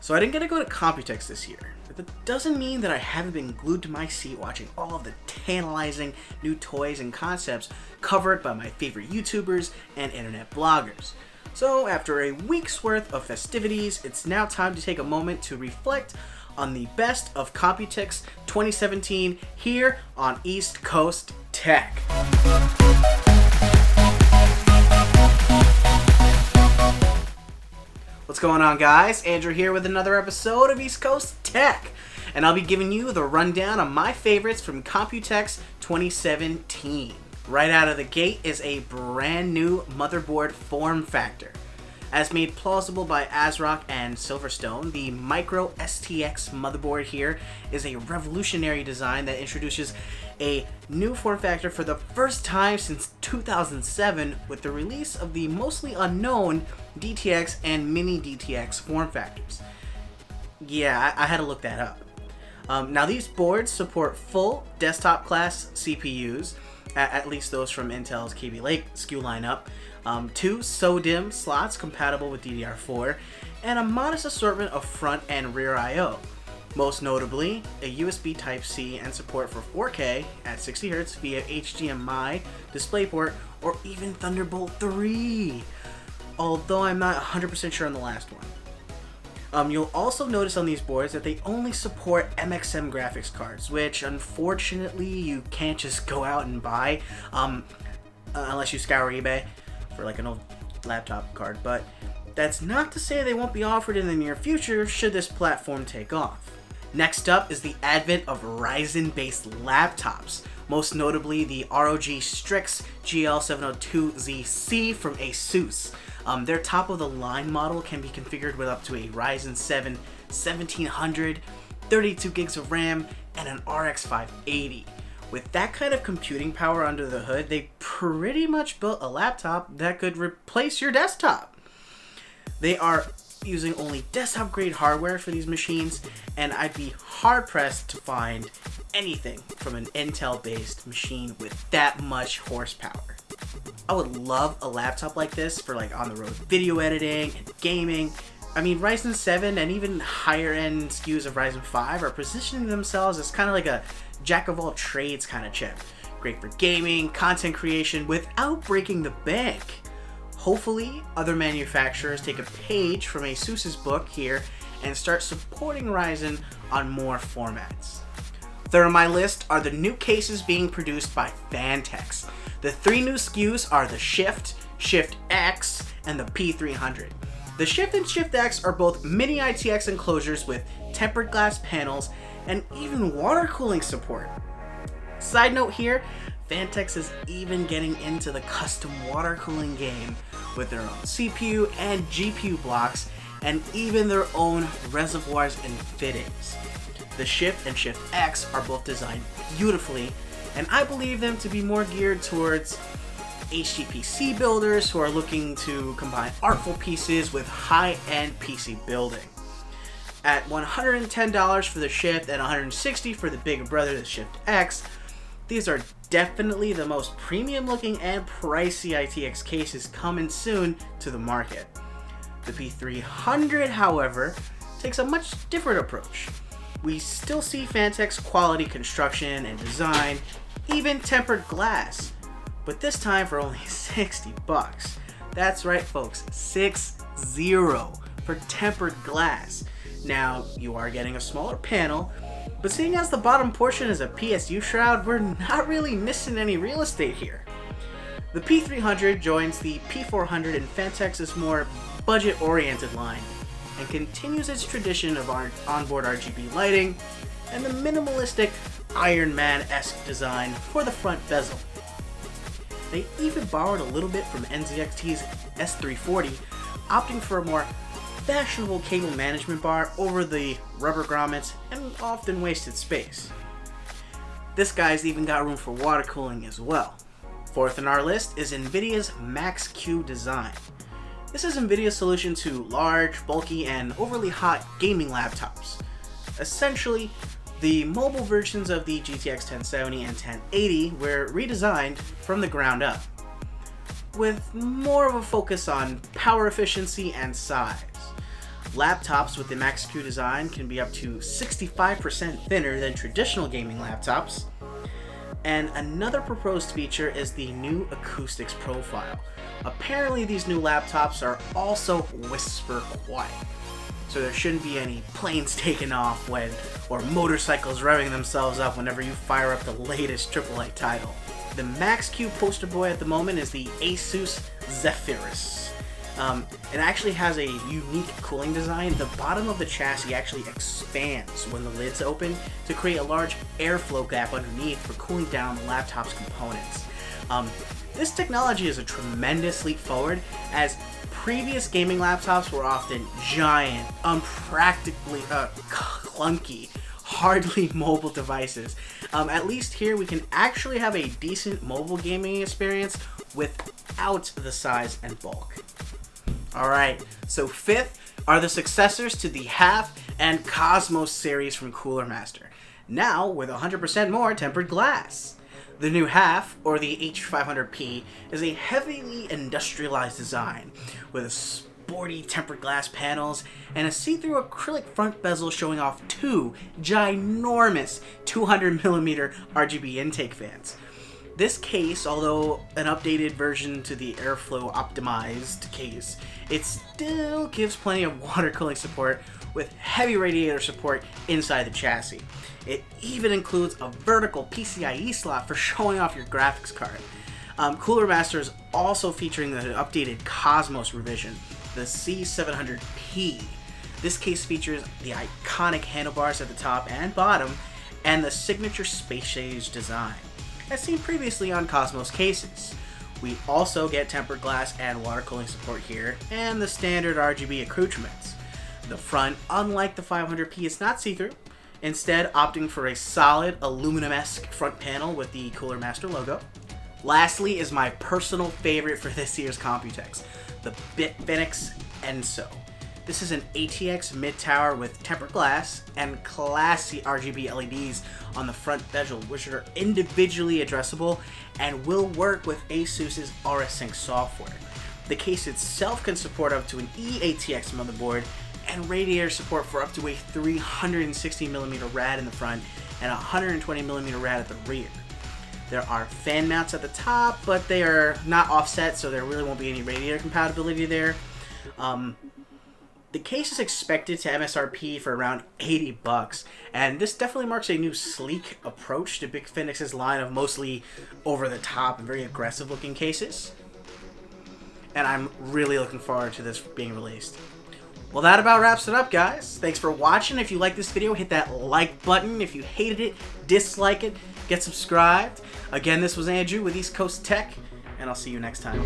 So I didn't get to go to Computex this year, but that doesn't mean that I haven't been glued to my seat watching all of the tantalizing new toys and concepts covered by my favorite YouTubers and internet bloggers. So after a week's worth of festivities, it's now time to take a moment to reflect on the best of Computex 2017 here on East Coast Tech. What's going on, guys? Andrew here with another episode of East Coast Tech, and I'll be giving you the rundown on my favorites from Computex 2017. Right out of the gate is a brand new motherboard form factor. As made plausible by ASRock and Silverstone, the micro SPX motherboard here is a revolutionary design that introduces a new form factor for the first time since 2007 with the release of the mostly unknown DTX and mini DTX form factors. Yeah, I had to look that up. Now these boards support full desktop class CPUs, at least those from Intel's Kaby Lake SKU lineup, 2 SODIMM slots compatible with DDR4, and a modest assortment of front and rear I/O. Most notably, a USB Type-C and support for 4K at 60Hz via HDMI, DisplayPort, or even Thunderbolt 3. Although I'm not 100% sure on the last one. You'll also notice on these boards that they only support MXM graphics cards, which unfortunately you can't just go out and buy unless you scour eBay for like an old laptop card. But that's not to say they won't be offered in the near future should this platform take off. Next up is the advent of Ryzen-based laptops, most notably the ROG Strix GL 702ZC from ASUS. Their top-of-the-line model can be configured with up to a Ryzen 7 1700, 32 gigs of RAM, and an RX 580. With that kind of computing power under the hood, they pretty much built a laptop that could replace your desktop. They are using only desktop-grade hardware for these machines, and I'd be hard-pressed to find anything from an Intel-based machine with that much horsepower. I would love a laptop like this for like on-the-road video editing and gaming. I mean, Ryzen 7 and even higher-end SKUs of Ryzen 5 are positioning themselves as kind of like a jack-of-all-trades kind of chip. Great for gaming, content creation, without breaking the bank. Hopefully, other manufacturers take a page from ASUS's book here and start supporting Ryzen on more formats. Third on my list are the new cases being produced by Fantex. The 3 new SKUs are the Shift, Shift X, and the P300. The Shift and Shift X are both mini ITX enclosures with tempered glass panels and even water cooling support. Side note here, Fantex is even getting into the custom water cooling game with their own CPU and GPU blocks and even their own reservoirs and fittings. The Shift and Shift X are both designed beautifully, and I believe them to be more geared towards HGPC builders who are looking to combine artful pieces with high-end PC building. At $110 for the Shift and $160 for the bigger brother, the Shift X, these are definitely the most premium looking and pricey ITX cases coming soon to the market. The P300, however, takes a much different approach. We still see Fantex quality construction and design, even tempered glass, but this time for only $60. That's right, folks, 60 for tempered glass. Now, you are getting a smaller panel, but seeing as the bottom portion is a PSU shroud, we're not really missing any real estate here. The P300 joins the P400 in Fantex's more budget-oriented line and continues its tradition of onboard RGB lighting and the minimalistic Iron Man-esque design for the front bezel. They even borrowed a little bit from NZXT's S340, opting for a more fashionable cable management bar over the rubber grommets and often wasted space. This guy's even got room for water cooling as well. Fourth on our list is NVIDIA's Max-Q design. This is NVIDIA's solution to large, bulky, and overly hot gaming laptops. Essentially, the mobile versions of the GTX 1070 and 1080 were redesigned from the ground up, with more of a focus on power efficiency and size. Laptops with the Max-Q design can be up to 65% thinner than traditional gaming laptops. And another proposed feature is the new acoustics profile. Apparently these new laptops are also whisper quiet, so there shouldn't be any planes taking off or motorcycles revving themselves up whenever you fire up the latest AAA title. The Max-Q poster boy at the moment is the Asus Zephyrus. It actually has a unique cooling design. The bottom of the chassis actually expands when the lid's open to create a large airflow gap underneath for cooling down the laptop's components. This technology is a tremendous leap forward, as previous gaming laptops were often giant, unpractically clunky, hardly mobile devices. At least here we can actually have a decent mobile gaming experience without the size and bulk. Alright, so fifth are the successors to the Half and Cosmos series from Coolermaster, now with 100% more tempered glass. The new Half, or the H500P, is a heavily industrialized design with sporty tempered glass panels and a see-through acrylic front bezel showing off two ginormous 200mm RGB intake fans. This case, although an updated version to the airflow optimized case, it still gives plenty of water cooling support with heavy radiator support inside the chassis. It even includes a vertical PCIe slot for showing off your graphics card. Coolermaster is also featuring the updated Cosmos revision, the C700P. This case features the iconic handlebars at the top and bottom and the signature space age design, as seen previously on Cosmos cases. We also get tempered glass and water cooling support here, and the standard RGB accoutrements. The front, unlike the 500P, is not see-through, instead opting for a solid aluminum-esque front panel with the Coolermaster logo. Lastly is my personal favorite for this year's Computex, the Fantex Enso. This is an ATX mid-tower with tempered glass and classy RGB LEDs on the front bezel, which are individually addressable and will work with Asus's RSync software. The case itself can support up to an eATX motherboard and radiator support for up to a 360mm rad in the front and a 120mm rad at the rear. There are fan mounts at the top, but they are not offset, so there really won't be any radiator compatibility there. The case is expected to MSRP for around $80, and this definitely marks a new sleek approach to Big Fenix's line of mostly over-the-top and very aggressive-looking cases. And I'm really looking forward to this being released. Well, that about wraps it up, guys. Thanks for watching. If you like this video, hit that like button. If you hated it, dislike it, get subscribed. Again, this was Andrew with East Coast Tech, and I'll see you next time.